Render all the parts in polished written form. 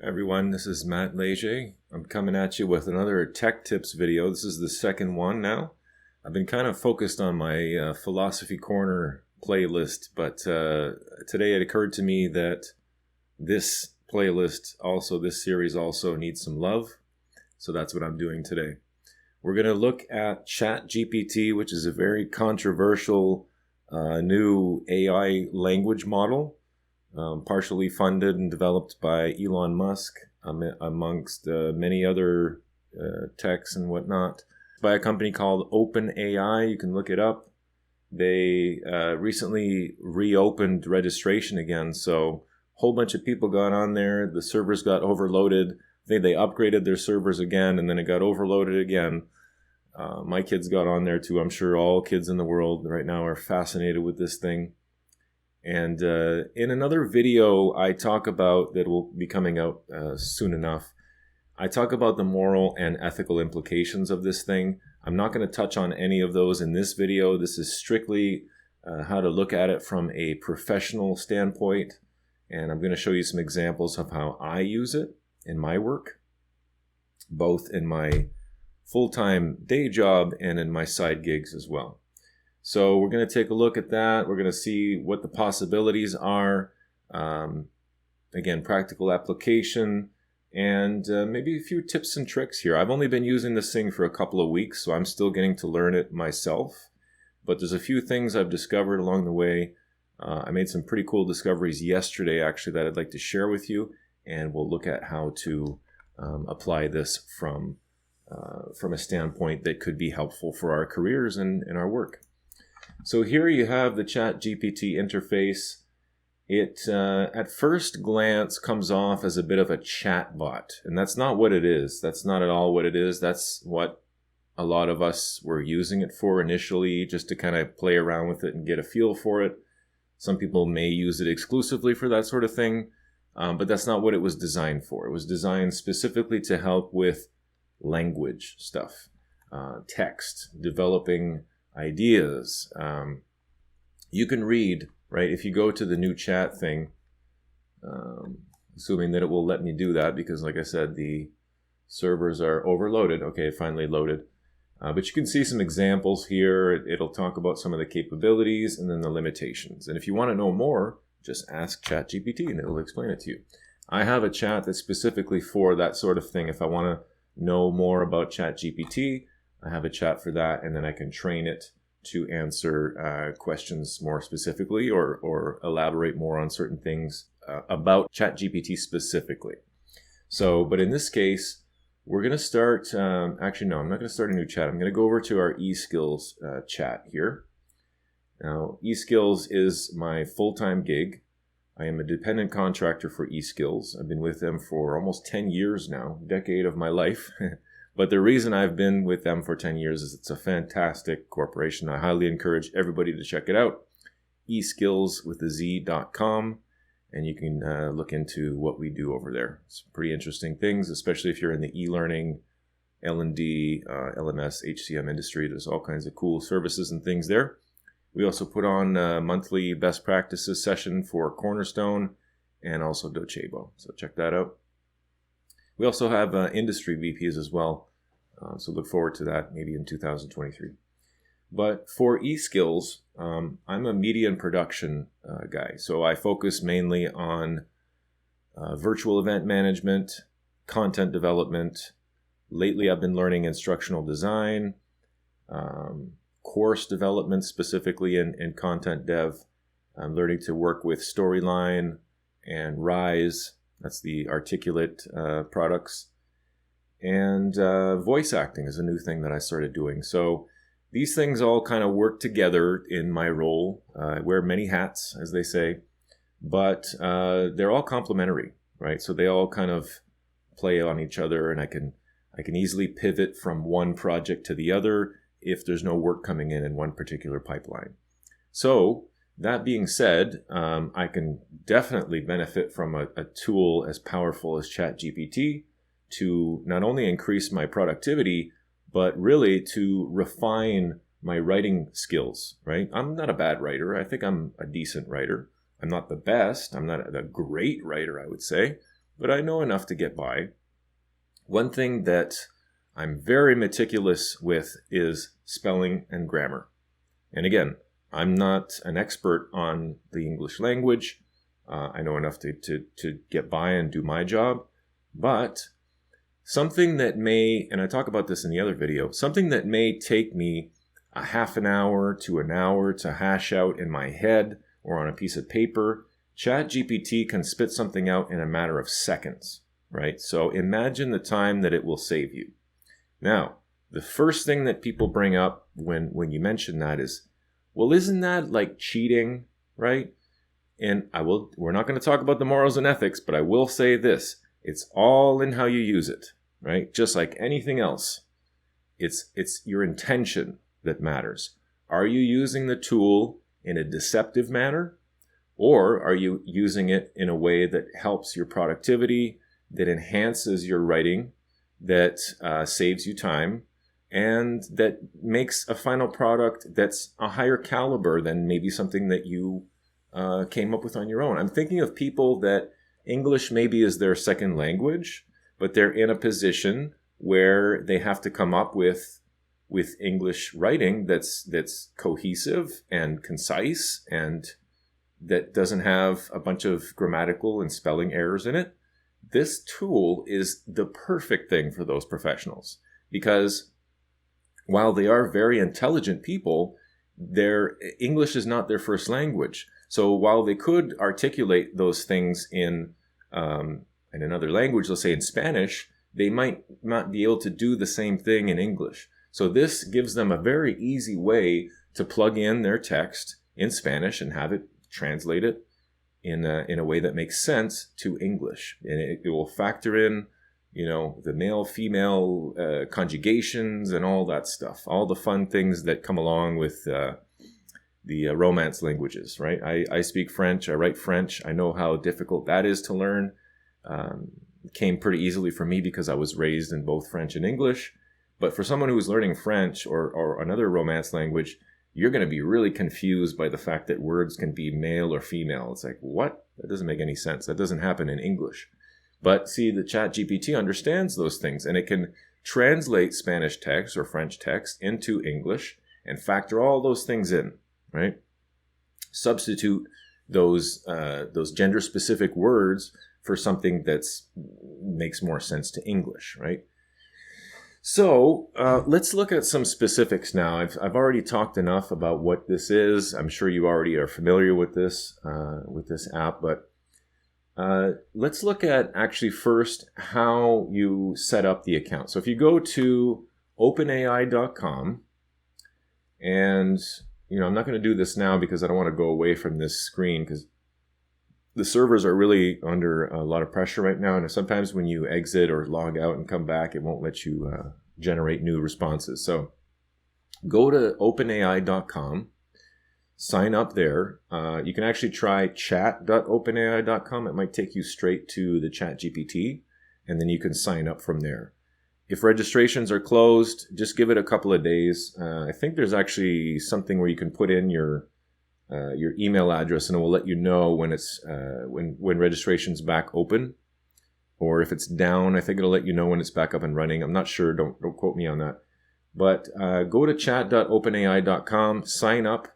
Everyone, this is Matt Leger. I'm coming at you with another tech tips video. This is the second one now. I've been kind of focused on my Philosophy Corner playlist, but today it occurred to me that this this series also needs some love. So that's what I'm doing today. We're going to look at ChatGPT, which is a very controversial new AI language model. Partially funded and developed by Elon Musk, amongst many other techs and whatnot, by a company called OpenAI. You can look it up. They recently reopened registration again, so a whole bunch of people got on there. The servers got overloaded. They upgraded their servers again, and then it got overloaded again. My kids got on there too. I'm sure all kids in the world right now are fascinated with this thing. And in another video I talk about, that will be coming out soon enough, I talk about the moral and ethical implications of this thing. I'm not going to touch on any of those in this video. This is strictly how to look at it from a professional standpoint. And I'm going to show you some examples of how I use it in my work, both in my full-time day job and in my side gigs as well. So we're going to take a look at that. We're going to see what the possibilities are. Again, practical application, and maybe a few tips and tricks here. I've only been using this thing for a couple of weeks, so I'm still getting to learn it myself. But there's a few things I've discovered along the way. I made some pretty cool discoveries yesterday, actually, that I'd like to share with you. And we'll look at how to apply this from a standpoint that could be helpful for our careers and our work. So here you have the ChatGPT interface. It, at first glance, comes off as a bit of a chatbot, and that's not what it is. That's not at all what it is. That's what a lot of us were using it for initially, just to kind of play around with it and get a feel for it. Some people may use it exclusively for that sort of thing, but that's not what it was designed for. It was designed specifically to help with language stuff, text, developing ideas. You can read, right? If you go to the new chat thing, assuming that it will let me do that, because like I said, the servers are overloaded. Okay, finally loaded. But you can see some examples here. It'll talk about some of the capabilities and then the limitations. And if you want to know more, just ask ChatGPT and it'll explain it to you. I have a chat that's specifically for that sort of thing. If I want to know more about ChatGPT, I have a chat for that, and then I can train it to answer questions more specifically, or elaborate more on certain things about ChatGPT specifically. So, but in this case, we're going to start, actually no, I'm not going to start a new chat. I'm going to go over to our eSkills chat here. Now, eSkills is my full-time gig. I am a dependent contractor for eSkills. I've been with them for almost 10 years now, a decade of my life. But the reason I've been with them for 10 years is it's a fantastic corporation. I highly encourage everybody to check it out. eSkillsWithAZ.com, and you can look into what we do over there. It's pretty interesting things, especially if you're in the e-learning, L&D, LMS, HCM industry. There's all kinds of cool services and things there. We also put on a monthly best practices session for Cornerstone and also Docebo. So check that out. We also have industry VPs as well, so look forward to that maybe in 2023. But for eSkills, I'm a media and production guy, so I focus mainly on virtual event management, content development. Lately, I've been learning instructional design, course development, specifically in content dev. I'm learning to work with Storyline and Rise. That's the articulate products. And voice acting is a new thing that I started doing. So these things all kind of work together in my role. I wear many hats, as they say, but they're all complementary, right? So they all kind of play on each other, and I can easily pivot from one project to the other if there's no work coming in one particular pipeline. So that being said, I can definitely benefit from a tool as powerful as ChatGPT to not only increase my productivity, but really to refine my writing skills, right? I'm not a bad writer. I think I'm a decent writer. I'm not the best. I'm not a great writer, I would say, but I know enough to get by. One thing that I'm very meticulous with is spelling and grammar. And again, I'm not an expert on the English language. I know enough to get by and do my job. But something that may, and I talk about this in the other video, something that may take me a half an hour to hash out in my head or on a piece of paper, ChatGPT can spit something out in a matter of seconds, right? So imagine the time that it will save you. Now, the first thing that people bring up when you mention that is, well, isn't that like cheating, right? And we're not going to talk about the morals and ethics, but I will say this. It's all in how you use it, right? Just like anything else. It's your intention that matters. Are you using the tool in a deceptive manner? Or are you using it in a way that helps your productivity, that enhances your writing, that saves you time, and that makes a final product that's a higher caliber than maybe something that you came up with on your own? I'm thinking of people that English maybe is their second language, but they're in a position where they have to come up with English writing that's cohesive and concise and that doesn't have a bunch of grammatical and spelling errors in it. This tool is the perfect thing for those professionals because while they are very intelligent people, their English is not their first language. So while they could articulate those things in another language, let's say in Spanish, they might not be able to do the same thing in English. So this gives them a very easy way to plug in their text in Spanish and have it translated in a way that makes sense to English. And it will factor in, the male-female conjugations and all that stuff, all the fun things that come along with the Romance languages, right? I speak French, I write French, I know how difficult that is to learn. It came pretty easily for me because I was raised in both French and English. But for someone who's learning French or another Romance language, you're going to be really confused by the fact that words can be male or female. It's like, what? That doesn't make any sense. That doesn't happen in English. But see, the ChatGPT understands those things, and it can translate Spanish text or French text into English and factor all those things in, right? Substitute those gender-specific words for something that's makes more sense to English, right? So let's look at some specifics now. I've already talked enough about what this is. I'm sure you already are familiar with this app, but let's look at actually first how you set up the account. So if you go to OpenAI.com, and I'm not going to do this now because I don't want to go away from this screen because the servers are really under a lot of pressure right now, and sometimes when you exit or log out and come back, it won't let you generate new responses. So go to openai.com, sign up there. You can actually try chat.openai.com. It might take you straight to the ChatGPT, and then you can sign up from there. If registrations are closed, just give it a couple of days. I think there's actually something where you can put in your email address, and it will let you know when it's when registration's back open, or if it's down. I think it'll let you know when it's back up and running. I'm not sure. Don't quote me on that. But go to chat.openai.com, sign up,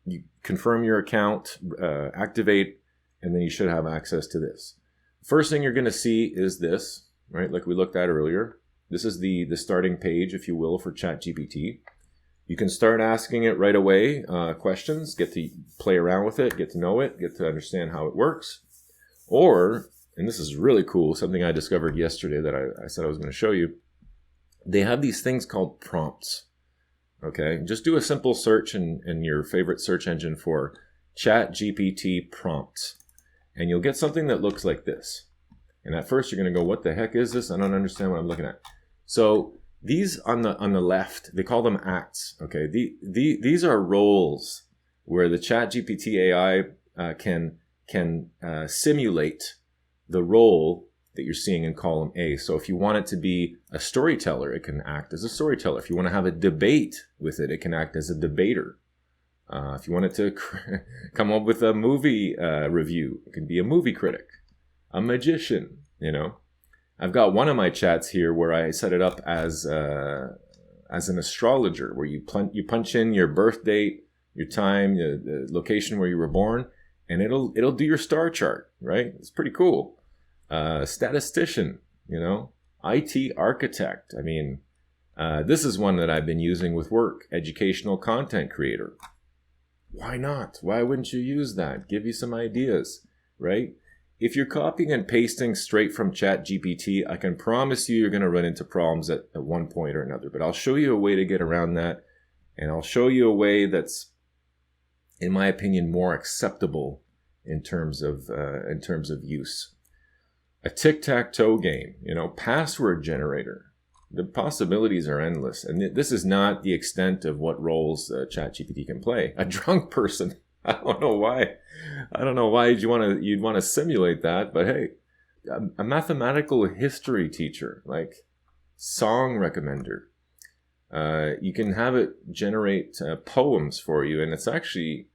you confirm your account, activate, and then you should have access to this. First thing you're going to see is this, right? Like we looked at earlier. This is the starting page, if you will, for ChatGPT. You can start asking it right away questions, get to play around with it, get to know it, get to understand how it works. Or, and this is really cool, something I discovered yesterday that I said I was going to show you. They have these things called prompts. Okay, just do a simple search in your favorite search engine for ChatGPT prompts. And you'll get something that looks like this. And at first you're going to go, what the heck is this? I don't understand what I'm looking at. So these on the left, they call them acts. Okay, these are roles where the ChatGPT AI can simulate the role that you're seeing in column A. So if you want it to be a storyteller, it can act as a storyteller. If you want to have a debate with it, it can act as a debater. If you want it to come up with a movie review, it can be a movie critic, a magician, you know. I've got one of my chats here where I set it up as an astrologer, where you punch in your birth date, your time, the location where you were born, and it'll do your star chart, right? It's pretty cool. Statistician, you know, IT architect. I mean, this is one that I've been using with work. Educational content creator. Why not? Why wouldn't you use that? Give you some ideas, right? If you're copying and pasting straight from ChatGPT, I can promise you're going to run into problems at one point or another. But I'll show you a way to get around that. And I'll show you a way that's, in my opinion, more acceptable in terms of use. A tic-tac-toe game, you know, password generator. The possibilities are endless. And this is not the extent of what roles ChatGPT can play. A drunk person. I don't know why. You'd want to simulate that, but hey, a mathematical history teacher, like song recommender. You can have it generate poems for you, and it's actually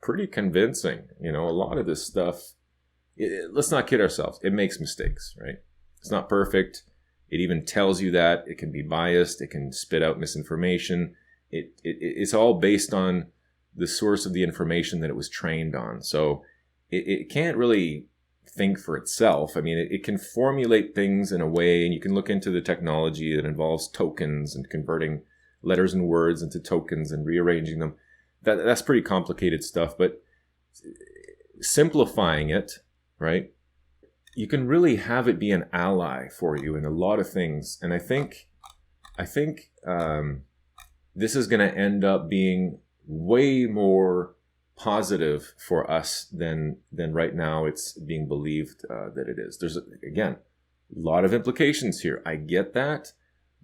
pretty convincing. You know, a lot of this stuff, let's not kid ourselves. It makes mistakes, right? It's not perfect. It even tells you that. It can be biased. It can spit out misinformation. It's all based on the source of the information that it was trained on. So it can't really think for itself. I mean, it can formulate things in a way, and you can look into the technology that involves tokens and converting letters and words into tokens and rearranging them. That's pretty complicated stuff, but simplifying it, right? You can really have it be an ally for you in a lot of things. And I think this is going to end up being way more positive for us than right now it's being believed that it is. There's, again, a lot of implications here. I get that,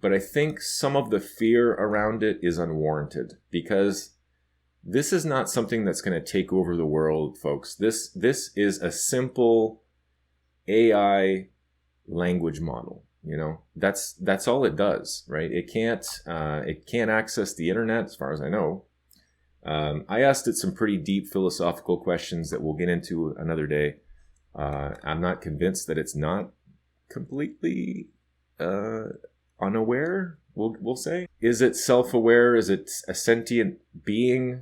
but I think some of the fear around it is unwarranted, because this is not something that's going to take over the world, folks. This is a simple AI language model. You know, that's all it does, right? It can't access the internet, as far as I know. I asked it some pretty deep philosophical questions that we'll get into another day. I'm not convinced that it's not completely unaware, we'll say. Is it self-aware? Is it a sentient being?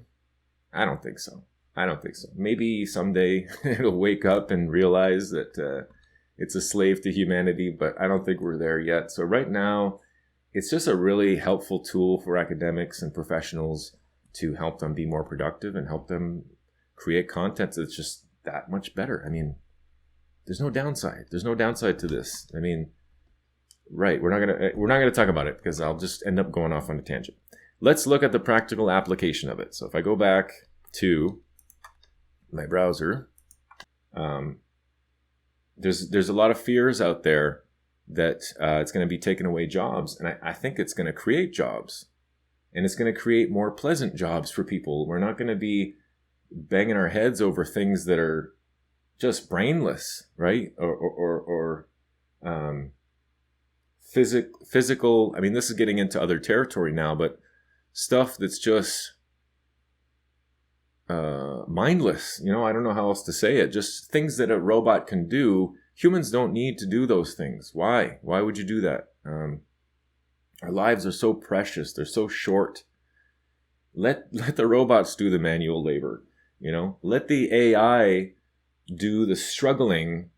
I don't think so. Maybe someday it'll wake up and realize that it's a slave to humanity, but I don't think we're there yet. So right now, it's just a really helpful tool for academics and professionals to help them be more productive and help them create content that's just that much better. I mean, there's no downside. There's no downside to this. I mean, right, we're not gonna talk about it because I'll just end up going off on a tangent. Let's look at the practical application of it. So if I go back to my browser, there's a lot of fears out there that it's going to be taking away jobs, and I think it's going to create jobs. And it's going to create more pleasant jobs for people. We're not going to be banging our heads over things that are just brainless, right? Or physical. I mean, this is getting into other territory now, but stuff that's just mindless. You know, I don't know how else to say it. Just things that a robot can do. Humans don't need to do those things. Why? Why would you do that? Our lives are so precious. They're so short. Let the robots do the manual labor, you know? Let the AI do the struggling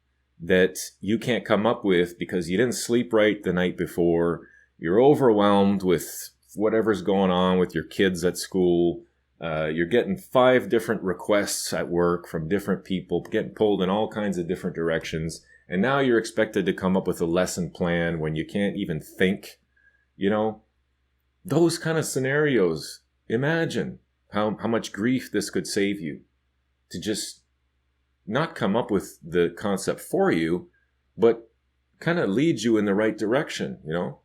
that you can't come up with because you didn't sleep right the night before. You're overwhelmed with whatever's going on with your kids at school. You're getting 5 different requests at work from different people, getting pulled in all kinds of different directions. And now you're expected to come up with a lesson plan when you can't even think. You know, those kind of scenarios, imagine how much grief this could save you to just not come up with the concept for you, but kind of lead you in the right direction, you know?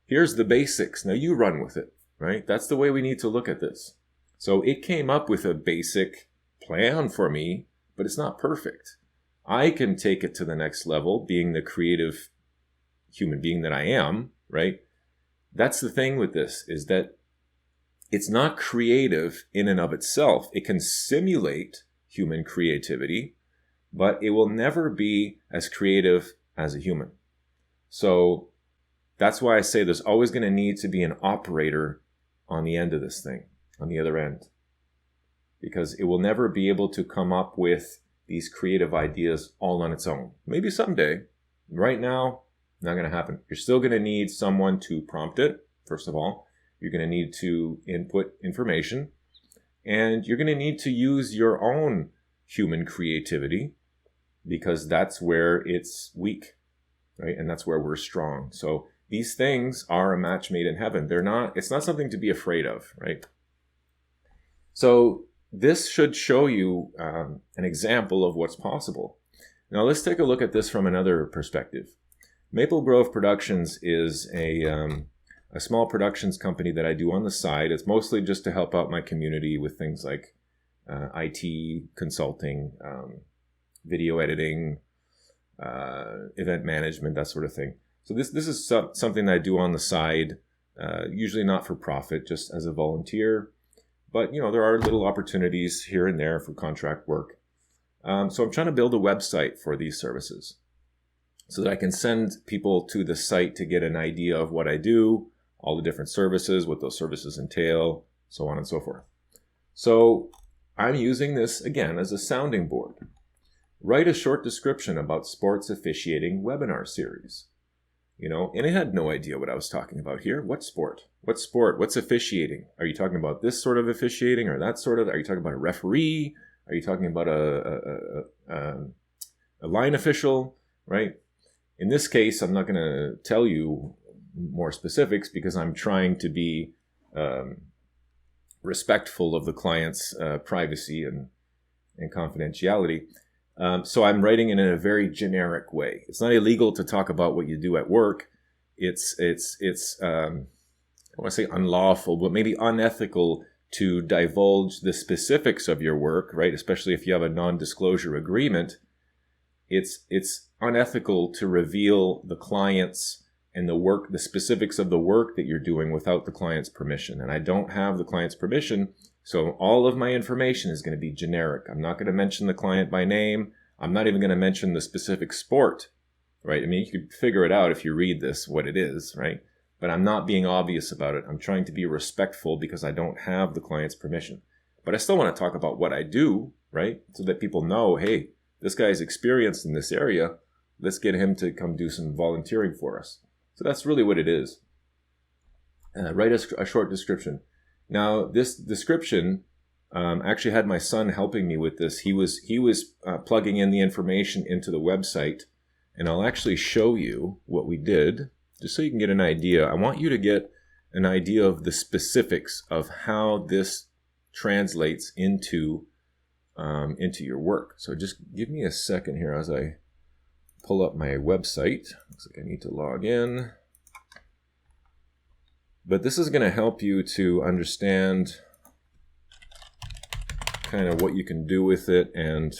Here's the basics. Now you run with it, right? That's the way we need to look at this. So it came up with a basic plan for me, but it's not perfect. I can take it to the next level, being the creative human being that I am, right? That's the thing with this, is that it's not creative in and of itself. It can simulate human creativity, but it will never be as creative as a human. So that's why I say there's always going to need to be an operator on the end of this thing, on the other end, because it will never be able to come up with these creative ideas all on its own. Maybe someday. Right now, not going to happen. You're still going to need someone to prompt it, first of all. You're going to need to input information, and you're going to need to use your own human creativity, because that's where it's weak, right? And that's where we're strong. So these things are a match made in heaven. It's not something to be afraid of, right? So this should show you an example of what's possible. Now let's take a look at this from another perspective. Maple Grove Productions is a small productions company that I do on the side. It's mostly just to help out my community with things like IT consulting, video editing, event management, that sort of thing. So this is something that I do on the side, usually not for profit, just as a volunteer. But, there are little opportunities here and there for contract work. So I'm trying to build a website for these services so that I can send people to the site to get an idea of what I do, all the different services, what those services entail, so on and so forth. So I'm using this, again, as a sounding board. Write a short description about sports officiating webinar series. And I had no idea what I was talking about here. What sport? What sport? What's officiating? Are you talking about this sort of officiating or that sort of? Are you talking about a referee? Are you talking about a line official, right? In this case, I'm not going to tell you more specifics because I'm trying to be respectful of the client's privacy and confidentiality. So I'm writing it in a very generic way. It's not illegal to talk about what you do at work. It's I want to say unlawful, but maybe unethical to divulge the specifics of your work, right? Especially if you have a non-disclosure agreement. It's unethical to reveal the client's and the specifics of the work that you're doing without the client's permission. And I don't have the client's permission, so all of my information is going to be generic. I'm not going to mention the client by name. I'm not even going to mention the specific sport, right? I mean, you could figure it out if you read this, what it is, right? But I'm not being obvious about it. I'm trying to be respectful because I don't have the client's permission. But I still want to talk about what I do, right? So that people know, hey, this guy's experienced in this area. Let's get him to come do some volunteering for us. So that's really what it is. Write a short description. Now, this description actually had my son helping me with this. He was plugging in the information into the website, and I'll actually show you what we did, just so you can get an idea. I want you to get an idea of the specifics of how this translates into your work. So just give me a second here as I pull up my website. Looks like I need to log in. But this is going to help you to understand kind of what you can do with it and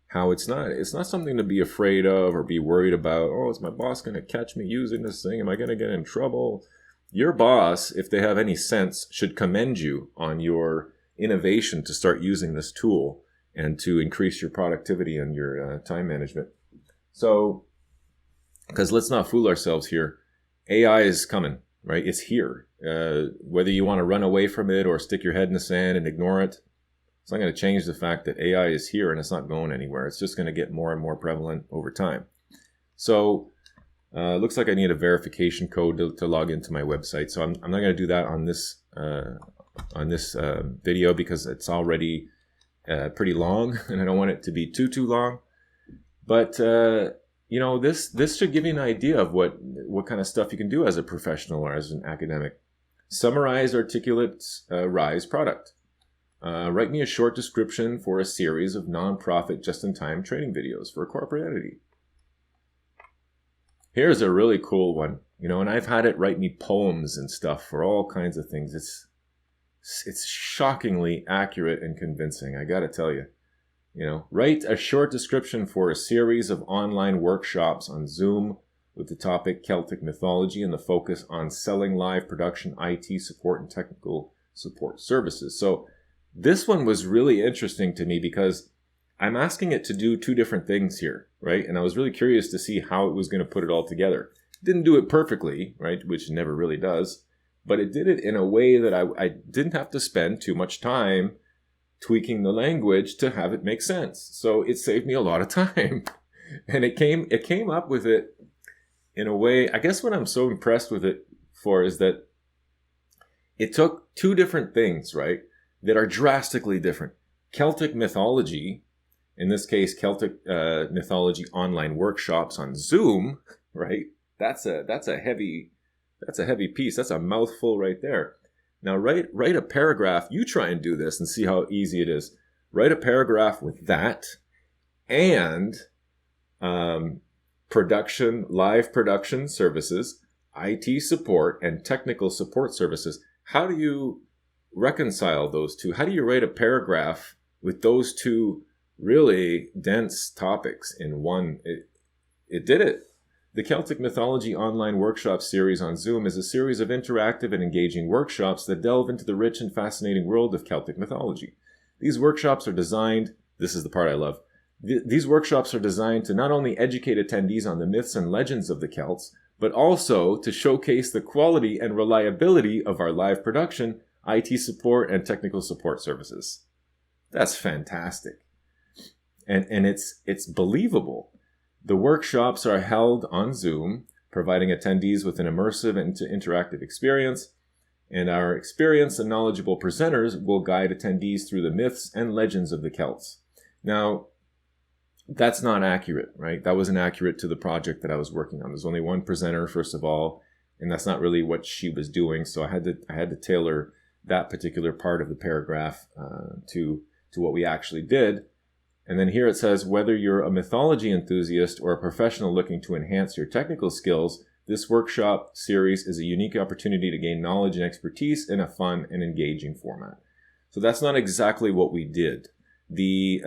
how it's not something to be afraid of or be worried about. Oh, is my boss going to catch me using this thing? Am I going to get in trouble? Your boss, if they have any sense, should commend you on your innovation to start using this tool and to increase your productivity and your time management. So, because let's not fool ourselves here, AI is coming, right? It's here. Whether you want to run away from it or stick your head in the sand and ignore it, it's not going to change the fact that AI is here and it's not going anywhere. It's just going to get more and more prevalent over time. So, looks like I need a verification code to log into my website. So I'm not going to do that on this video because it's already pretty long and I don't want it to be too long. But this should give you an idea of what kind of stuff you can do as a professional or as an academic. Summarize, articulate, rise product. Write me a short description for a series of nonprofit just-in-time training videos for a corporate entity. Here's a really cool one, and I've had it write me poems and stuff for all kinds of things. It's shockingly accurate and convincing, I gotta tell you. Write a short description for a series of online workshops on Zoom with the topic Celtic mythology and the focus on selling live production, IT support, and technical support services. So this one was really interesting to me because I'm asking it to do two different things here. right? And I was really curious to see how it was going to put it all together. It didn't do it perfectly, right? Which it never really does. But it did it in a way that I didn't have to spend too much time tweaking the language to have it make sense. So it saved me a lot of time. And it came up with it in a way, I guess what I'm so impressed with it for is that it took two different things, right, that are drastically different. Celtic mythology, in this case, Celtic mythology online workshops on Zoom, right? That's a heavy piece. That's a mouthful right there. Now write a paragraph. You try and do this and see how easy it is. Write a paragraph with that and live production services, IT support, and technical support services. How do you reconcile those two? How do you write a paragraph with those two really dense topics in one? It did it. The Celtic Mythology Online Workshop series on Zoom is a series of interactive and engaging workshops that delve into the rich and fascinating world of Celtic mythology. These workshops are designed, this is the part I love, these workshops are designed to not only educate attendees on the myths and legends of the Celts, but also to showcase the quality and reliability of our live production, IT support, and technical support services. That's fantastic. And it's believable. The workshops are held on Zoom, providing attendees with an immersive and interactive experience, and our experienced and knowledgeable presenters will guide attendees through the myths and legends of the Celts. Now, that's not accurate, right? That wasn't accurate to the project that I was working on. There's only one presenter, first of all, and that's not really what she was doing. So I had to tailor that particular part of the paragraph to what we actually did. And then here it says, whether you're a mythology enthusiast or a professional looking to enhance your technical skills, this workshop series is a unique opportunity to gain knowledge and expertise in a fun and engaging format. So that's not exactly what we did. The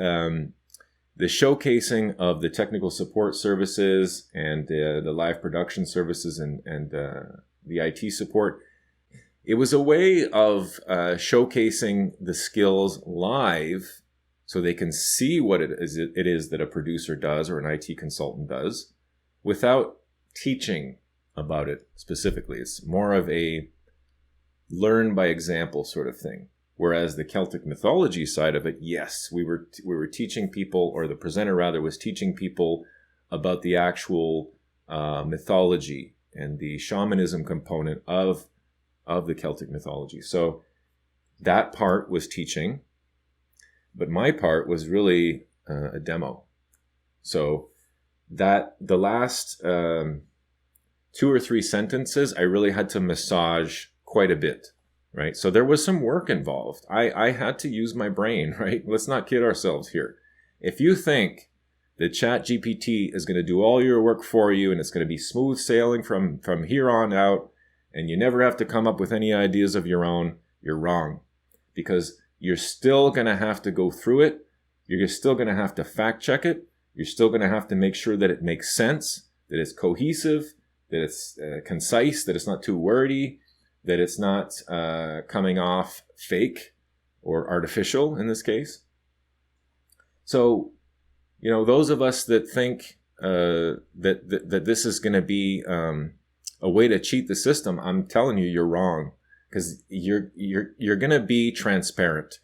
showcasing of the technical support services and the live production services and the IT support, it was a way of showcasing the skills live so they can see what it is that a producer does or an IT consultant does without teaching about it specifically. It's more of a learn by example sort of thing. Whereas the Celtic mythology side of it, yes, we were teaching people, or the presenter rather was teaching people about the actual mythology and the shamanism component of the Celtic mythology. So that part was teaching, but my part was really a demo. So that the last 2 or 3 sentences, I really had to massage quite a bit. Right. So there was some work involved. I had to use my brain, right? Let's not kid ourselves here. If you think that ChatGPT is going to do all your work for you and it's going to be smooth sailing from here on out and you never have to come up with any ideas of your own, you're wrong. Because you're still going to have to go through it. You're still going to have to fact check it. You're still going to have to make sure that it makes sense, that it's cohesive, that it's concise, that it's not too wordy, that it's not coming off fake or artificial in this case. So, those of us that think that this is going to be a way to cheat the system, I'm telling you, you're wrong, because you're going to be transparent,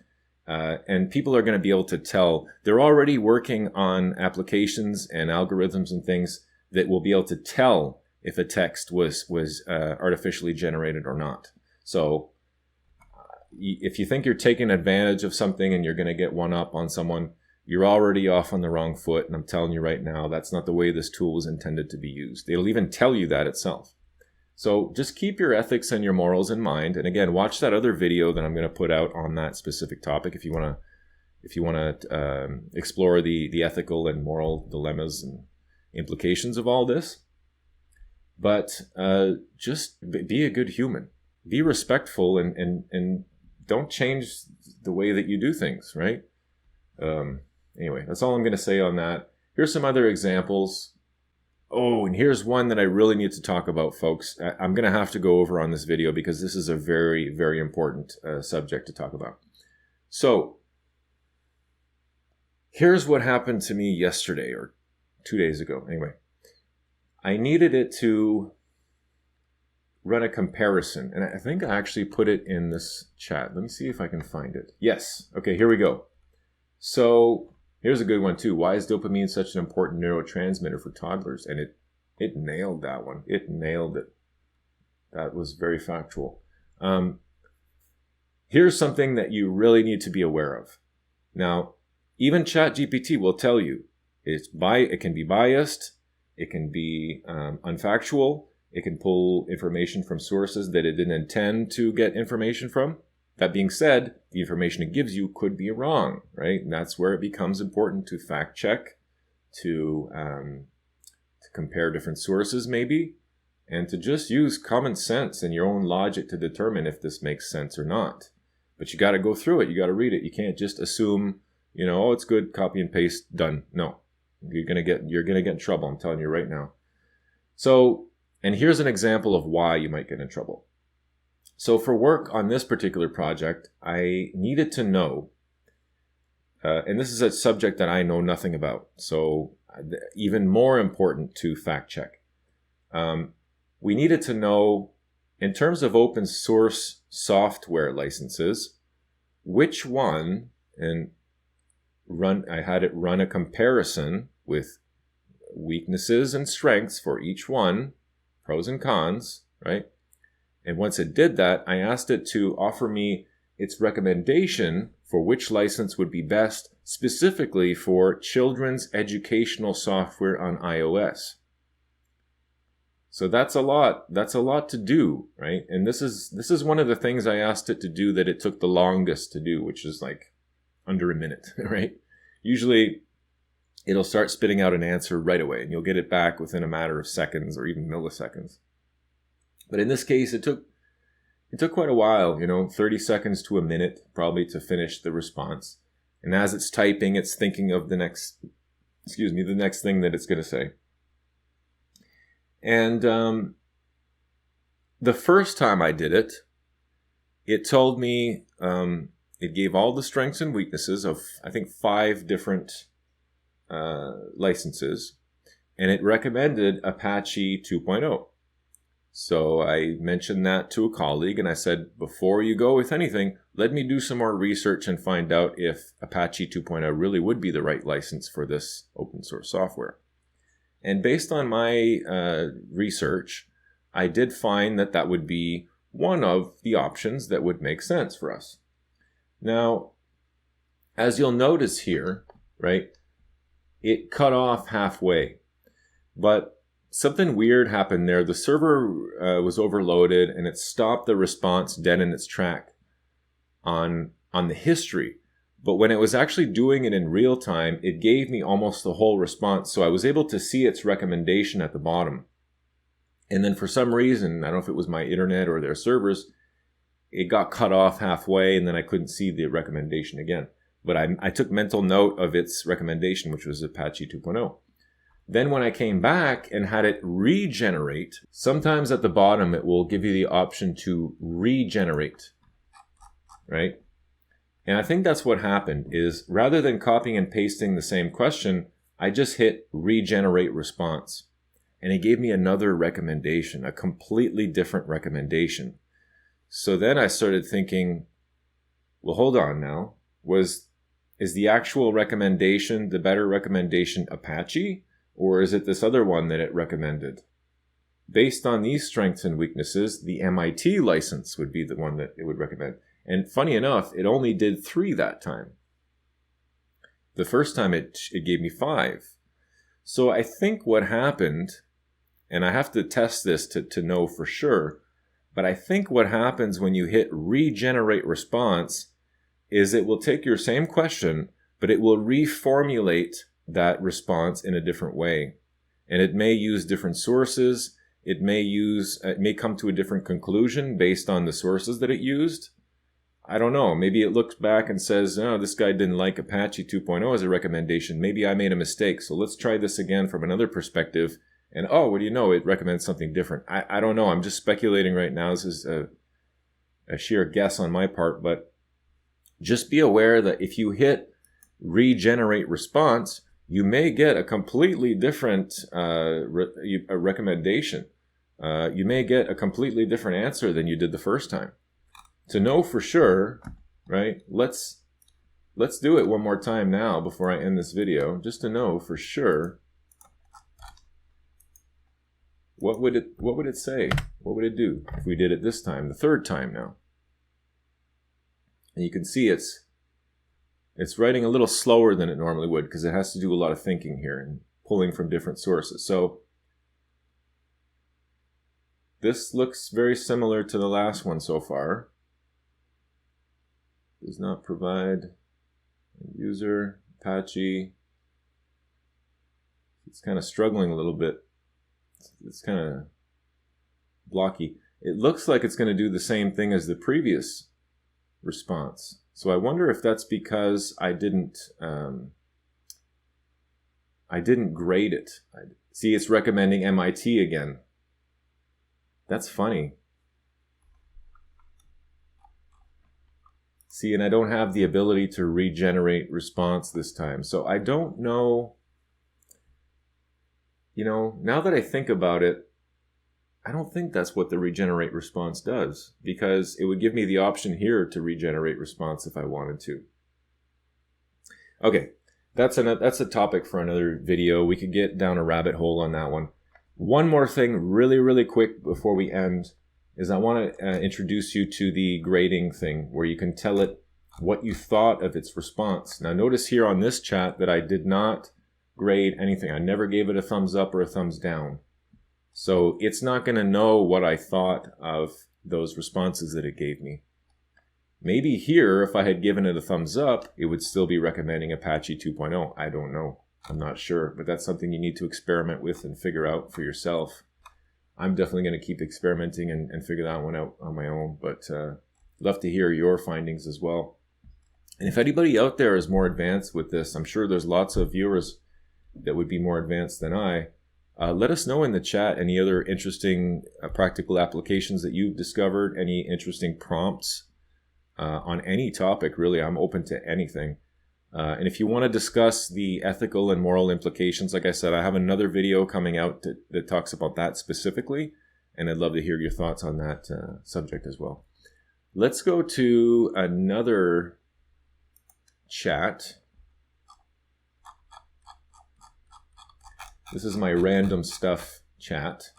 and people are going to be able to tell. They're already working on applications and algorithms and things that will be able to tell if a text was artificially generated or not. So if you think you're taking advantage of something and you're going to get one up on someone, you're already off on the wrong foot. And I'm telling you right now, that's not the way this tool was intended to be used. It'll even tell you that itself. So just keep your ethics and your morals in mind. And again, watch that other video that I'm going to put out on that specific topic if you want to explore the ethical and moral dilemmas and implications of all this. But just be a good human. Be respectful and don't change the way that you do things, right? Anyway, that's all I'm going to say on that. Here's some other examples. Oh, and here's one that I really need to talk about, folks. I'm going to have to go over on this video because this is a very, very important subject to talk about. So, here's what happened to me yesterday, or 2 days ago. Anyway, I needed it to run a comparison. And I think I actually put it in this chat. Let me see if I can find it. Yes. Okay, here we go. So here's a good one too. Why is dopamine such an important neurotransmitter for toddlers? And it nailed that one. It nailed it. That was very factual. Here's something that you really need to be aware of. Now, even ChatGPT will tell you it can be biased, it can be unfactual, it can pull information from sources that it didn't intend to get information from. That being said, the information it gives you could be wrong, right? And that's where it becomes important to fact check, to compare different sources maybe, and to just use common sense and your own logic to determine if this makes sense or not. But you got to go through it. You got to read it. You can't just assume, oh, it's good, copy and paste, done. No, you're gonna get in trouble. I'm telling you right now. So, and here's an example of why you might get in trouble. So for work on this particular project, I needed to know, and this is a subject that I know nothing about. So even more important to fact check. We needed to know, in terms of open source software licenses, which one, I had it run a comparison with weaknesses and strengths for each one, pros and cons, right? And once it did that, I asked it to offer me its recommendation for which license would be best, specifically for children's educational software on iOS. So that's a lot to do, right? And this is one of the things I asked it to do that it took the longest to do, which is like under a minute, right? Usually it'll start spitting out an answer right away and you'll get it back within a matter of seconds or even milliseconds. But in this case, it took quite a while, 30 seconds to a minute probably to finish the response. And as it's typing, it's thinking of the next thing that it's going to say. And the first time I did it, it told me, it gave all the strengths and weaknesses of, I think, 5 different licenses, and it recommended Apache 2.0. So I mentioned that to a colleague, and I said, before you go with anything, let me do some more research and find out if Apache 2.0 really would be the right license for this open source software. And based on my research, I did find that would be one of the options that would make sense for us. Now, as you'll notice here, right, it cut off halfway. But something weird happened there. The server was overloaded and it stopped the response dead in its track on the history. But when it was actually doing it in real time, it gave me almost the whole response. So I was able to see its recommendation at the bottom. And then for some reason, I don't know if it was my internet or their servers, it got cut off halfway and then I couldn't see the recommendation again. But I took mental note of its recommendation, which was Apache 2.0. Then when I came back and had it regenerate, sometimes at the bottom it will give you the option to regenerate, right? And I think that's what happened is rather than copying and pasting the same question, I just hit regenerate response. And it gave me another recommendation, a completely different recommendation. So then I started thinking, well, hold on now. Is the actual recommendation, the better recommendation, Apache? Or is it this other one that it recommended? Based on these strengths and weaknesses, the MIT license would be the one that it would recommend. And funny enough, it only did 3 that time. The first time it gave me 5. So I think what happened, and I have to test this to know for sure, but I think what happens when you hit regenerate response is it will take your same question, but it will reformulate that response in a different way. And it may use different sources. It may come to a different conclusion based on the sources that it used. I don't know. Maybe it looks back and says, oh, this guy didn't like Apache 2.0 as a recommendation. Maybe I made a mistake. So let's try this again from another perspective. And oh, what do you know? It recommends something different. I don't know. I'm just speculating right now. This is a sheer guess on my part. But just be aware that if you hit regenerate response, you may get a completely different a recommendation. You may get a completely different answer than you did the first time. To know for sure, right? Let's do it one more time now before I end this video, just to know for sure. What would it say? What would it do if we did it this time, the third time now? And you can see it's writing a little slower than it normally would because it has to do a lot of thinking here and pulling from different sources. So this looks very similar to the last one so far. Does not provide user, Apache. It's kind of struggling a little bit. It's kind of blocky. It looks like it's going to do the same thing as the previous response. So I wonder if that's because I didn't grade it. See, it's recommending MIT again. That's funny. See, and I don't have the ability to regenerate response this time. So I don't know. You know, now that I think about it, I don't think that's what the regenerate response does, because it would give me the option here to regenerate response if I wanted to. Okay, that's a topic for another video. We could get down a rabbit hole on that one. One more thing really, really quick before we end is I want to introduce you to the grading thing where you can tell it what you thought of its response. Now notice here on this chat that I did not grade anything. I never gave it a thumbs up or a thumbs down. So it's not going to know what I thought of those responses that it gave me. Maybe here, if I had given it a thumbs up, it would still be recommending Apache 2.0. I don't know. I'm not sure, but that's something you need to experiment with and figure out for yourself. I'm definitely going to keep experimenting and figure that one out on my own, but love to hear your findings as well. And if anybody out there is more advanced with this, I'm sure there's lots of viewers that would be more advanced than I. Let us know in the chat any other interesting practical applications that you've discovered, any interesting prompts on any topic, really. I'm open to anything. And if you want to discuss the ethical and moral implications, like I said, I have another video coming out that talks about that specifically, and I'd love to hear your thoughts on that subject as well. Let's go to another chat. This is my random stuff chat.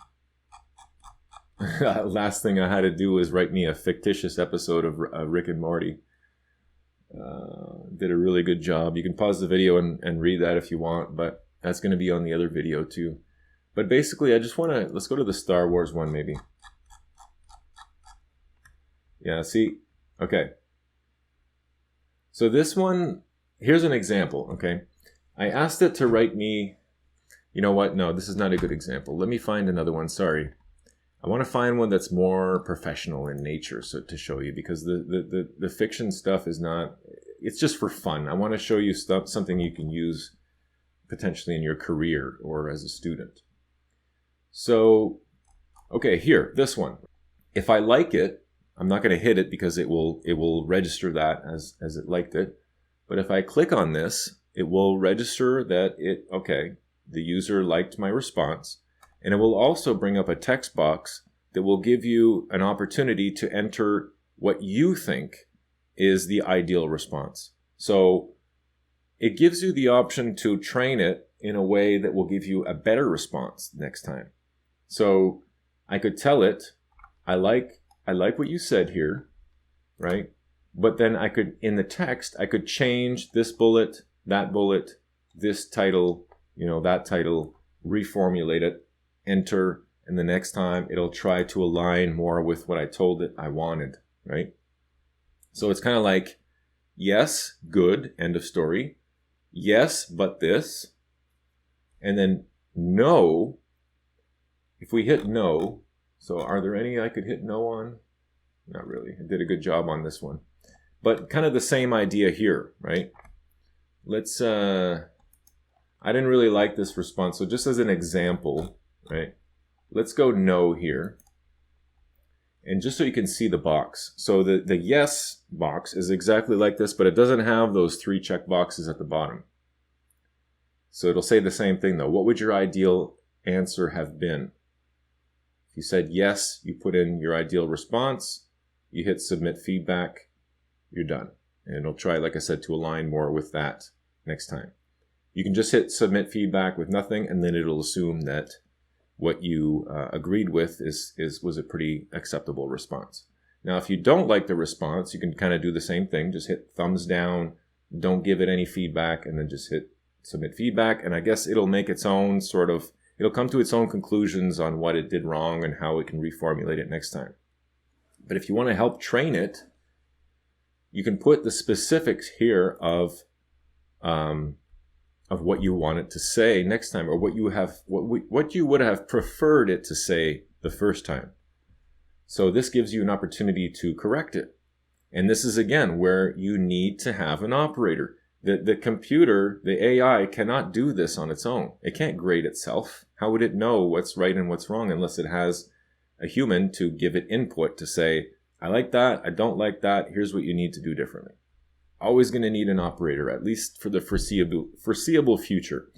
Last thing I had to do was write me a fictitious episode of Rick and Morty. Did a really good job. You can pause the video and read that if you want, but that's going to be on the other video too. But basically, I just want to, let's go to the Star Wars one maybe. Yeah, see? Okay. So this one, here's an example, okay? I asked it to write me, you know what? No, this is not a good example. Let me find another one. Sorry. I want to find one that's more professional in nature, so to show you, because the fiction stuff is not, it's just for fun. I want to show you stuff, something you can use potentially in your career or as a student. So, okay, here, this one. If I like it, I'm not going to hit it because it will register that as it liked it. But if I click on this, it will register that the user liked my response. And it will also bring up a text box that will give you an opportunity to enter what you think is the ideal response. So it gives you the option to train it in a way that will give you a better response next time. So I could tell it, I like what you said here, right? But then I could, in the text, I could change this bullet, this title, that title, reformulate it, enter, and the next time it'll try to align more with what I told it I wanted, right? So it's kind of like, yes, good, end of story. Yes, but this. And then no, if we hit no, so are there any I could hit no on? Not really. I did a good job on this one. But kind of the same idea here, right? Let's, I didn't really like this response. So just as an example, right? Let's go no here. And just so you can see the box. So the yes box is exactly like this, but it doesn't have those 3 check boxes at the bottom. So it'll say the same thing though. What would your ideal answer have been? If you said yes, you put in your ideal response, you hit submit feedback, you're done. And it'll try, like I said, to align more with that next time. You can just hit submit feedback with nothing, and then it'll assume that what you agreed with was a pretty acceptable response. Now, if you don't like the response, you can kind of do the same thing. Just hit thumbs down, don't give it any feedback, and then just hit submit feedback. And I guess it'll make its own it'll come to its own conclusions on what it did wrong and how it can reformulate it next time. But if you want to help train it, you can put the specifics here of what you want it to say next time, or what you would have preferred it to say the first time. So this gives you an opportunity to correct it. And this is, again, where you need to have an operator. The computer, the AI, cannot do this on its own. It can't grade itself. How would it know what's right and what's wrong unless it has a human to give it input to say, I like that, I don't like that, here's what you need to do differently. Always going to need an operator, at least for the foreseeable future.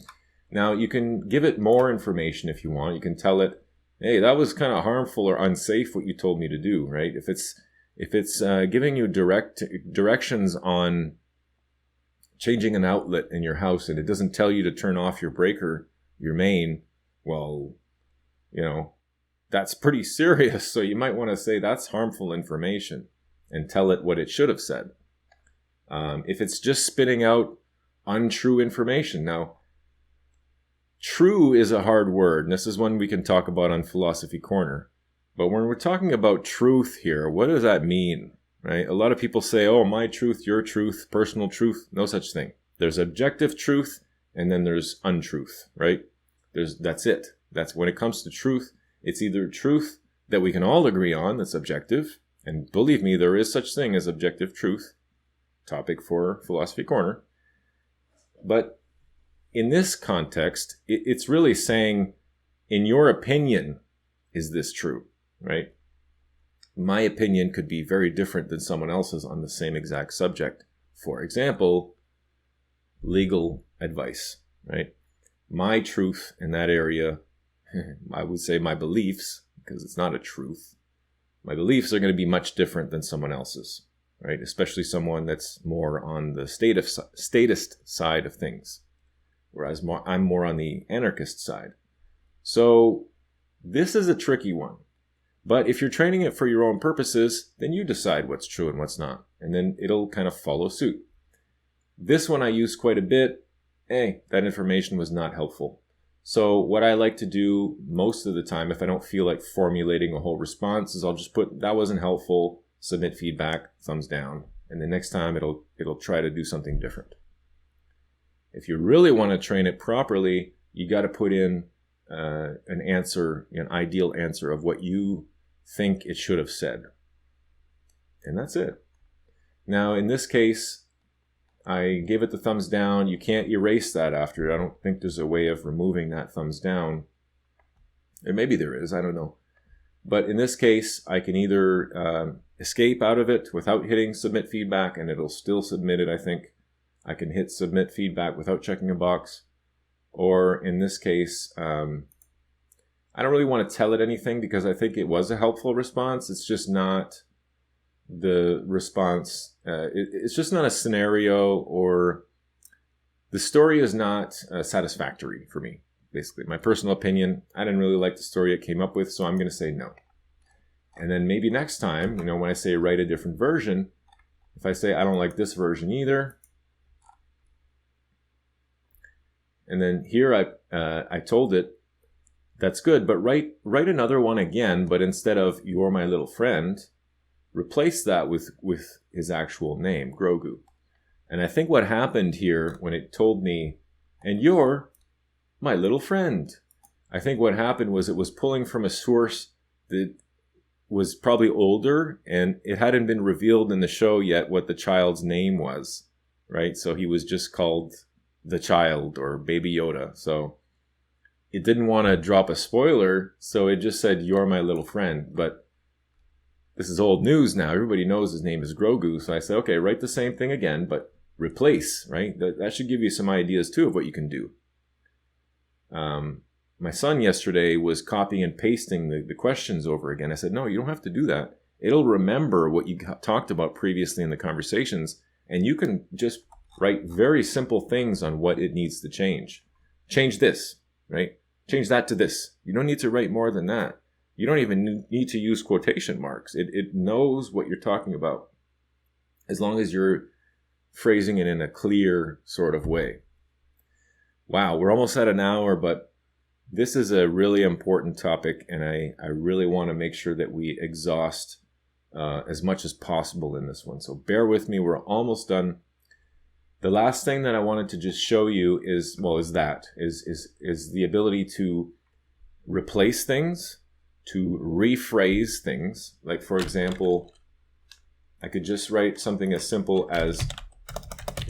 Now, you can give it more information if you want. You can tell it, hey, that was kind of harmful or unsafe what you told me to do, right? If it's giving you directions on changing an outlet in your house and it doesn't tell you to turn off your breaker, your main, well, that's pretty serious. So you might want to say that's harmful information and tell it what it should have said. If it's just spitting out untrue information. Now, true is a hard word, and this is one we can talk about on Philosophy Corner. But when we're talking about truth here, what does that mean, right? A lot of people say, oh, my truth, your truth, personal truth. No such thing. There's objective truth, and then there's untruth, right? That's it. That's when it comes to truth. It's either truth that we can all agree on that's objective, and believe me, there is such thing as objective truth. Topic for Philosophy Corner. But in this context, it's really saying, in your opinion, is this true, right? My opinion could be very different than someone else's on the same exact subject. For example, legal advice, right? My truth in that area, I would say my beliefs, because it's not a truth, my beliefs are going to be much different than someone else's. Right, especially someone that's more on the statist side of things, whereas I'm more on the anarchist side. So this is a tricky one. But if you're training it for your own purposes, then you decide what's true and what's not, and then it'll kind of follow suit. This one I use quite a bit. That information was not helpful. So what I like to do most of the time, if I don't feel like formulating a whole response, is I'll just put, that wasn't helpful, submit feedback, thumbs down, and the next time it'll try to do something different. If you really want to train it properly, you got to put in an answer, an ideal answer of what you think it should have said. And that's it. Now, in this case, I gave it the thumbs down. You can't erase that after. I don't think there's a way of removing that thumbs down. Or maybe there is, I don't know. But in this case, I can either escape out of it without hitting submit feedback, and it'll still submit it, I think. I can hit submit feedback without checking a box. Or in this case, I don't really want to tell it anything because I think it was a helpful response. It's just not the response. It's just not a scenario, or the story is not satisfactory for me. Basically, my personal opinion, I didn't really like the story it came up with, so I'm going to say no. And then maybe next time, when I say write a different version, if I say I don't like this version either, and then here I told it, that's good, but write another one again, but instead of you're my little friend, replace that with his actual name, Grogu. And I think what happened here when it told me, and you're my little friend, I think what happened was it was pulling from a source that was probably older, and it hadn't been revealed in the show yet what the child's name was, right? So he was just called the child or Baby Yoda. So it didn't want to drop a spoiler, so it just said, you're my little friend. But this is old news now. Everybody knows his name is Grogu. So I said, okay, write the same thing again, but replace, right? That should give you some ideas too of what you can do. My son yesterday was copying and pasting the questions over again. I said, no, you don't have to do that. It'll remember what you talked about previously in the conversations, and you can just write very simple things on what it needs to change. Change this, right? Change that to this. You don't need to write more than that. You don't even need to use quotation marks. It knows what you're talking about, as long as you're phrasing it in a clear sort of way. Wow, we're almost at an hour, but this is a really important topic, and I really want to make sure that we exhaust as much as possible in this one. So bear with me, we're almost done. The last thing that I wanted to just show you is the ability to replace things, to rephrase things. Like, for example, I could just write something as simple as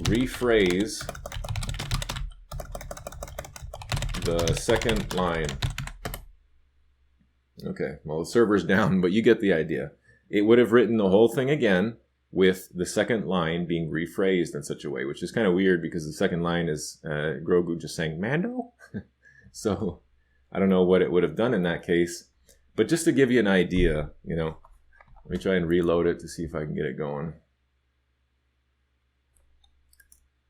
rephrase the second line. Okay, well, the server's down, but you get the idea. It would have written the whole thing again with the second line being rephrased in such a way, which is kind of weird because the second line is Grogu just saying, Mando? So I don't know what it would have done in that case. But just to give you an idea, let me try and reload it to see if I can get it going.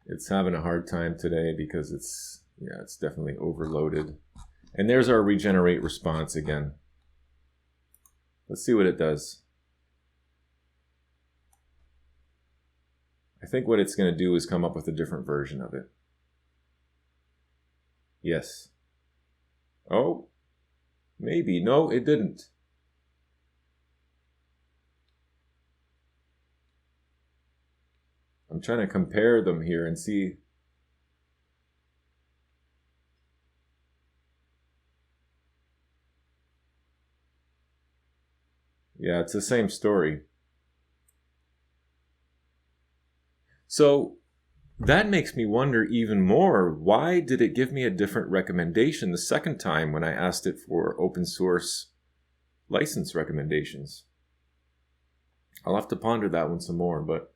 It's having a hard time today because it's definitely overloaded. And there's our regenerate response again. Let's see what it does. I think what it's going to do is come up with a different version of it. Yes. Oh, maybe. No, it didn't. I'm trying to compare them here and see. Yeah, it's the same story. So that makes me wonder even more, why did it give me a different recommendation the second time when I asked it for open source license recommendations? I'll have to ponder that one some more, but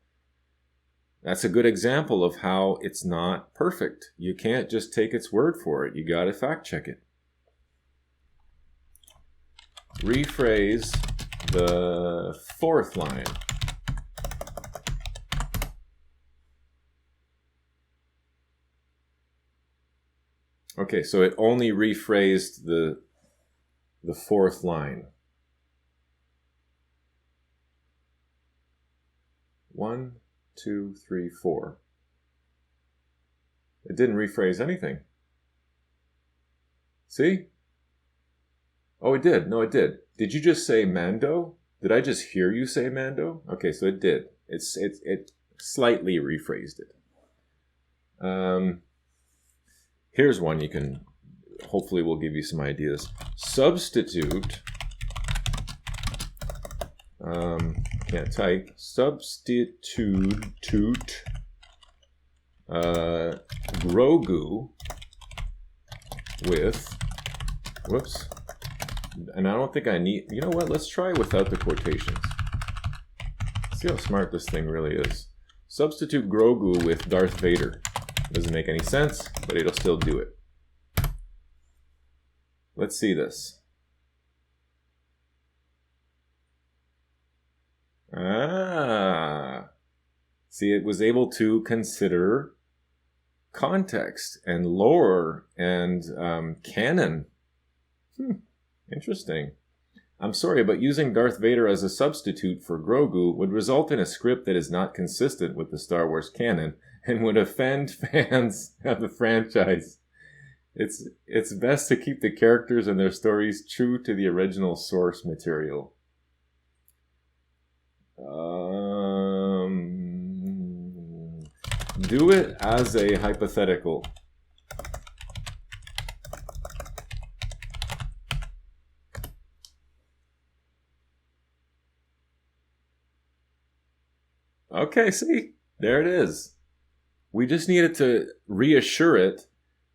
that's a good example of how it's not perfect. You can't just take its word for it. You got to fact check it. Rephrase the fourth line. Okay, so it only rephrased the fourth line. 1, 2, 3, 4. It didn't rephrase anything. See? Oh, it did. No, it did. Did you just say Mando? Did I just hear you say Mando? Okay, so it did. It slightly rephrased it. Here's one you can, hopefully will give you some ideas. Substitute, can't type, substitute Grogu with, whoops, and I don't think I need, you know what, let's try without the quotations. See how smart this thing really is. Substitute Grogu with Darth Vader. Doesn't make any sense, but it'll still do it. Let's see this. See, it was able to consider context and lore and canon. Interesting. I'm sorry, but using Darth Vader as a substitute for Grogu would result in a script that is not consistent with the Star Wars canon and would offend fans of the franchise. It's best to keep the characters and their stories true to the original source material. Do it as a hypothetical. Okay, see? There it is. We just needed to reassure it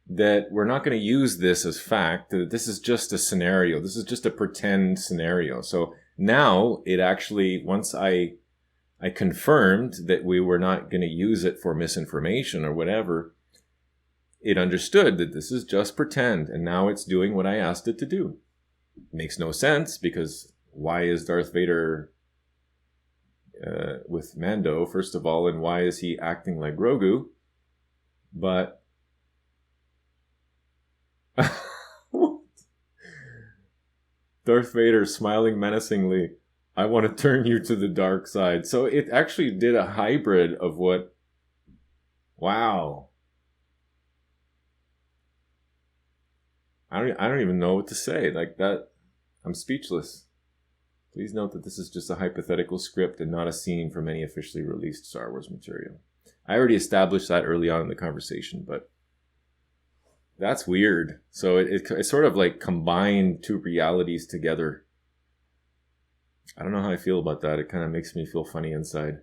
that we're not going to use this as fact, that this is just a scenario. This is just a pretend scenario. So now it actually, once I confirmed that we were not going to use it for misinformation or whatever, it understood that this is just pretend, and now it's doing what I asked it to do. Makes no sense, because why is Darth Vader with Mando, first of all, and why is he acting like Grogu? But Darth Vader smiling menacingly, I want to turn you to the dark side. So it actually did a hybrid of what... Wow. I don't even know what to say. Like that, I'm speechless. Please note that this is just a hypothetical script and not a scene from any officially released Star Wars material. I already established that early on in the conversation, but that's weird. So it sort of like combined two realities together. I don't know how I feel about that. It kind of makes me feel funny inside.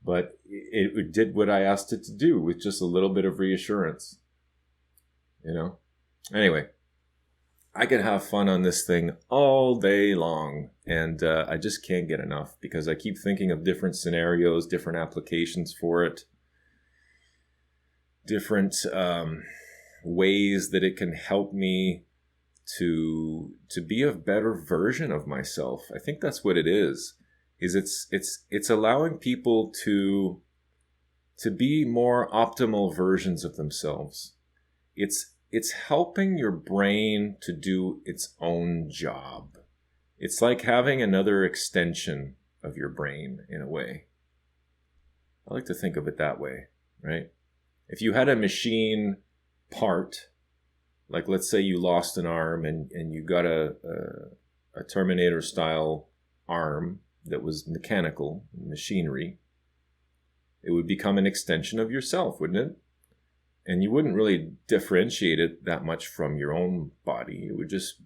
But it did what I asked it to do with just a little bit of reassurance. You know? Anyway, I could have fun on this thing all day long. And I just can't get enough because I keep thinking of different scenarios, different applications for it, different ways that it can help me to be a better version of myself. I think that's what it is it's allowing people to be more optimal versions of themselves. It's helping your brain to do its own job. It's like having another extension of your brain in a way. I like to think of it that way, right? If you had a machine part, like let's say you lost an arm and you got a Terminator style arm that was mechanical machinery, it would become an extension of yourself, wouldn't it? And you wouldn't really differentiate it that much from your own body. It would just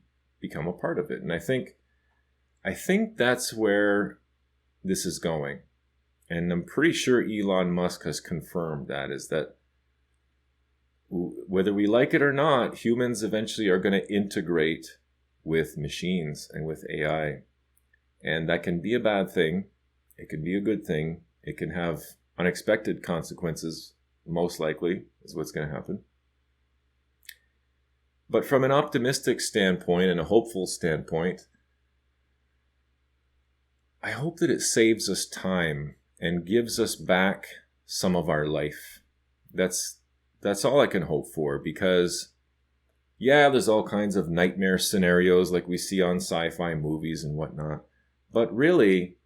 become a part of it. And I think that's where this is going. And I'm pretty sure Elon Musk has confirmed that, is that whether we like it or not, humans eventually are going to integrate with machines and with AI. And that can be a bad thing. It can be a good thing. It can have unexpected consequences, most likely, is what's going to happen. But from an optimistic standpoint and a hopeful standpoint, I hope that it saves us time and gives us back some of our life. That's all I can hope for, because yeah, there's all kinds of nightmare scenarios like we see on sci-fi movies and whatnot. But really,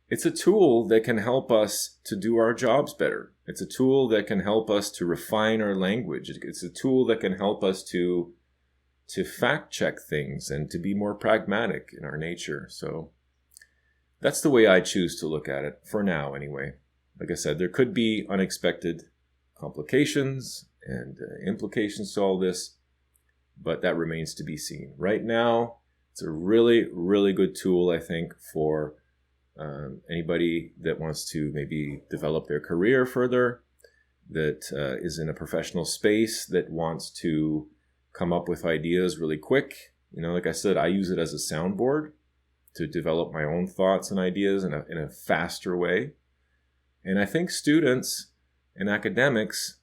it's a tool that can help us to do our jobs better. It's a tool that can help us to refine our language. It's a tool that can help us to fact check things and to be more pragmatic in our nature. So that's the way I choose to look at it, for now anyway. Like I said, there could be unexpected complications and implications to all this, but that remains to be seen. Right now, it's a really, really good tool, I think, for anybody that wants to maybe develop their career further, that is in a professional space, that wants to come up with ideas really quick. You know, like I said, I use it as a soundboard to develop my own thoughts and ideas in a faster way. And I think students and academics,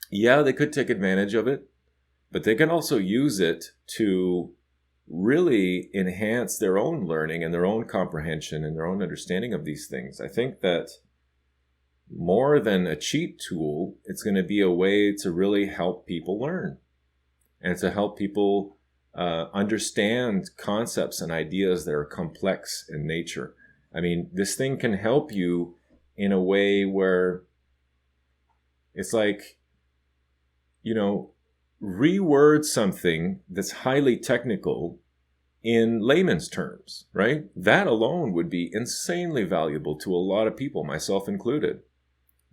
yeah, they could take advantage of it, but they can also use it to really enhance their own learning and their own comprehension and their own understanding of these things. I think that more than a cheat tool, it's going to be a way to really help people learn and to help people understand concepts and ideas that are complex in nature. I mean, this thing can help you in a way where it's like, you know, reword something that's highly technical in layman's terms, right? That alone would be insanely valuable to a lot of people, myself included.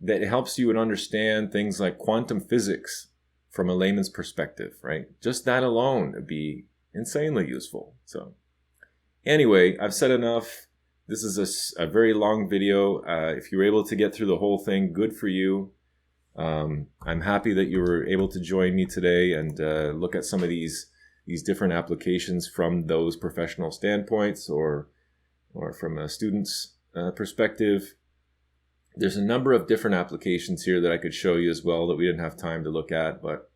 That helps you understand things like quantum physics from a layman's perspective, right? Just that alone would be insanely useful. So anyway, I've said enough. This is a very long video. If you were able to get through the whole thing, good for you. I'm happy that you were able to join me today and look at some of these different applications from those professional standpoints or from a student's perspective. There's a number of different applications here that I could show you as well that we didn't have time to look at, but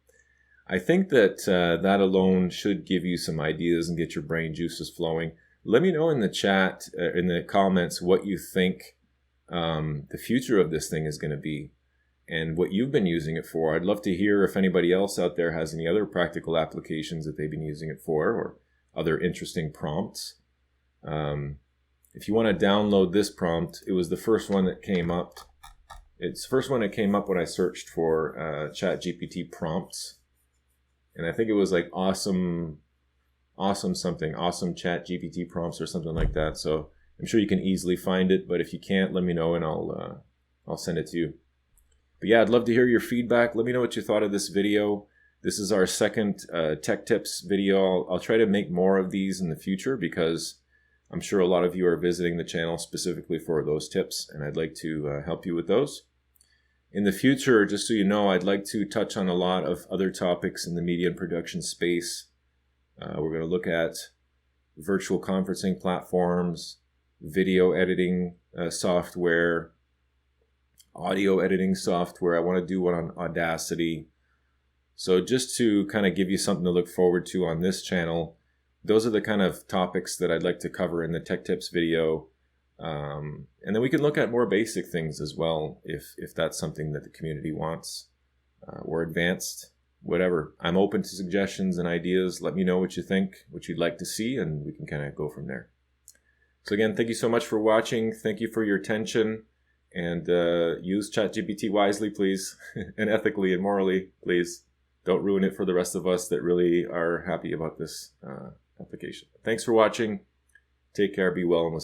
I think that that alone should give you some ideas and get your brain juices flowing. Let me know in the chat, in the comments, what you think the future of this thing is going to be and what you've been using it for. I'd love to hear if anybody else out there has any other practical applications that they've been using it for or other interesting prompts. If you want to download this prompt, it was the first one that came up. It's the first one that came up when I searched for ChatGPT prompts. And I think it was like awesome ChatGPT prompts or something like that. So I'm sure you can easily find it, but if you can't, let me know and I'll send it to you. But yeah, I'd love to hear your feedback. Let me know what you thought of this video. This is our second tech tips video. I'll try to make more of these in the future because I'm sure a lot of you are visiting the channel specifically for those tips, and I'd like to help you with those. In the future, just so you know, I'd like to touch on a lot of other topics in the media and production space. We're going to look at virtual conferencing platforms, video editing software, audio editing software. I want to do one on Audacity. So just to kind of give you something to look forward to on this channel, those are the kind of topics that I'd like to cover in the Tech Tips video. And then we can look at more basic things as well if that's something that the community wants or advanced, whatever. I'm open to suggestions and ideas. Let me know what you think, what you'd like to see, and we can kind of go from there. So again, thank you so much for watching. Thank you for your attention, and use ChatGPT wisely, please, and ethically and morally, please. Don't ruin it for the rest of us that really are happy about this application. Thanks for watching. Take care, be well, and we'll